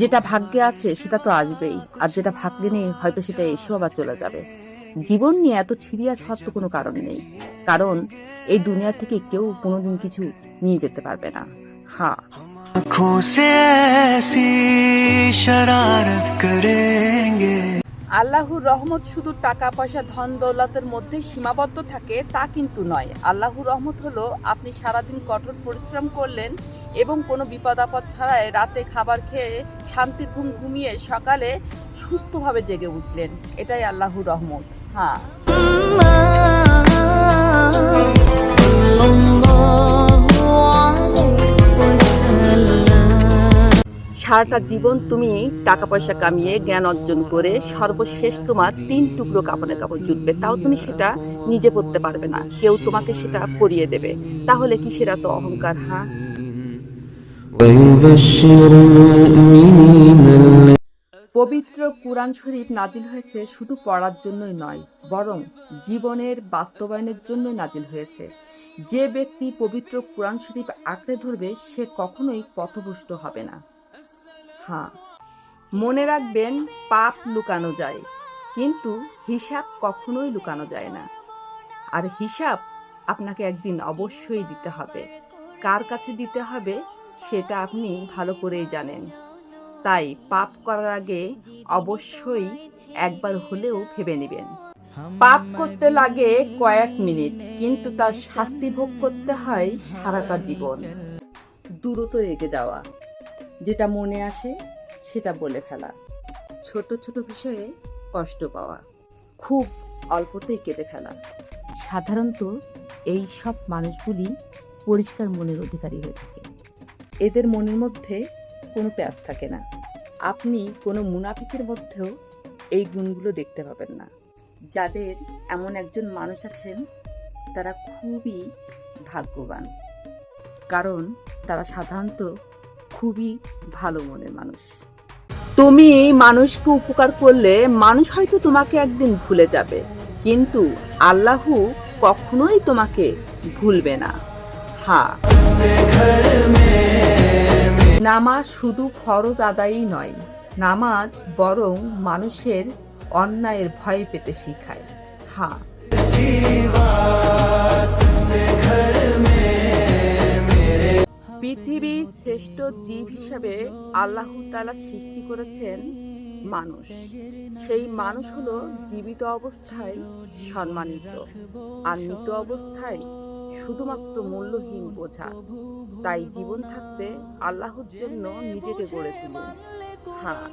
যেটা ভাগ্যে আছে সেটা তো আসবেই, আর যেটা ভাগ্যে নেই হয়তো সেটা এসেও আবার চলে যাবে। জীবন নিয়ে এত সিরিয়াস হওয়ার তো কোনো কারণ নেই, কারণ এই দুনিয়া থেকে কেউ কোনোদিন কিছু নিয়ে যেতে পারবে না। হ্যাঁ, आँखों से ऐसी शरारत करेंगे। আল্লাহর রহমত শুধু টাকা পয়সা ধন দৌলতের মধ্যে সীমাবদ্ধ থাকে তা কিন্তু নয়। আল্লাহর রহমত হলো আপনি সারাদিন কঠোর পরিশ্রম করলেন এবং কোনো বিপদ আপদ ছাড়াই রাতে খাবার খেয়ে শান্তির ঘুম ঘুমিয়ে সকালে সুস্থভাবে জেগে উঠলেন, এটাই আল্লাহর রহমত। হ্যাঁ, সারাটা জীবন তুমি টাকা পয়সা কামিয়ে জ্ঞান অর্জন করে সর্বশেষ তোমার 3 টুকরো কাপড়ের কাপড় জুটবে, তাও তুমি সেটা নিজে পরতে পারবে না, কেউ তোমাকে সেটা পরিয়ে দেবে। তাহলে কি সেটা তো অহংকার? হ্যাঁ, ويبشر المؤمنين পবিত্র কুরআন শরীফ নাজিল হয়েছে শুধু পড়ার জন্যই নয়, বরং জীবনের বাস্তবায়নের জন্যই নাজিল হয়েছে। যে ব্যক্তি পবিত্র কুরআন শরীফ আঁকড়ে ধরবে সে কখনোই পথভ্রষ্ট হবে না। হ্যাঁ, মনে রাখবেন, পাপ লুকানো যায় কিন্তু হিসাব কখনোই লুকানো যায় না। আর হিসাব আপনাকে একদিন অবশ্যই দিতে হবে। কার কাছে দিতে হবে সেটা আপনি ভালো করেই জানেন। তাই পাপ করার আগে অবশ্যই একবার হলেও ভেবে নেবেন। পাপ করতে লাগে কয়েক মিনিট, কিন্তু তার শাস্তি ভোগ করতে হয় সারাটা জীবন। দ্রুত রেগে যাওয়া, যেটা মনে আসে সেটা বলে ফেলা, ছোট ছোট বিষয়ে কষ্ট পাওয়া, খুব অল্পতেই কেঁদে ফেলা, সাধারণত এই সব মানুষগুলি পরিষ্কার মনের অধিকারী হয়ে থাকে। এদের মনের মধ্যে কোনো প্যাঁচ থাকে না। আপনি কোনো মুনাফিকের মধ্যেও এই গুণগুলো দেখতে পাবেন না। যাদের এমন একজন মানুষ আছেন তারা খুবই ভাগ্যবান, কারণ তারা সাধারণত খুবই ভালো মনের মানুষ। তুমি মানুষকে উপকার করলে মানুষ হয়তো তোমাকে একদিন ভুলে যাবে, কিন্তু আল্লাহ কখনোই তোমাকে ভুলবে না। হ্যাঁ, নামাজ শুধু ফরজ আদায়ই নয়, নামাজ বরং মানুষের অন্যায়ের ভয় পেতে শেখায়। হ্যাঁ, পৃথিবীর শ্রেষ্ঠ জীব হিসাবে আল্লাহ তাআলা সৃষ্টি করেছেন মানুষ। সেই মানুষ হলো জীবিত অবস্থায় সম্মানিত, আর মৃত অবস্থায় শুধুমাত্র মূল্যহীন বোঝা। তাই জীবন থাকতে আল্লাহর জন্য নিজেকে গড়ে তুলুন। হ্যাঁ,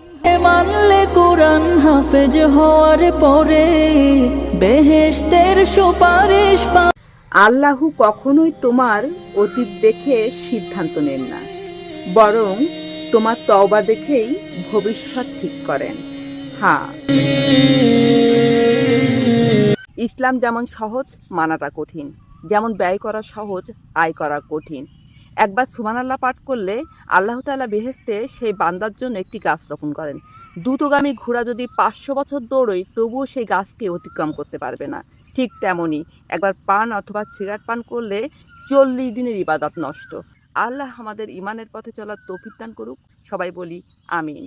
মানলে কোরআন হাফেজ হওয়ার পরে বেহেশতের সুপারিশ আল্লাহ কখনোই তোমার অতীত দেখে সিদ্ধান্ত নেন না, বরং তোমার তওবা দেখেই ভবিষ্যৎ ঠিক করেন। হ্যাঁ, ইসলাম যেমন সহজ, মানাটা কঠিন। যেমন ব্যয় করা সহজ, আয় করা কঠিন। একবার সুবহানাল্লাহ পাঠ করলে আল্লাহ তাআলা বেহেশতে সেই বান্দার জন্য একটি গাছ রোপণ করেন। দ্রুতগামী ঘোড়া যদি 500 বছর দৌড়ই তবুও সেই গাছকে অতিক্রম করতে পারবে না। ঠিক তেমনই একবার পান অথবা সিগারেট পান করলে 40 দিনের ইবাদত নষ্ট। আল্লাহ আমাদের ইমানের পথে চলার তৌফিক দান করুক। সবাই বলি আমিন।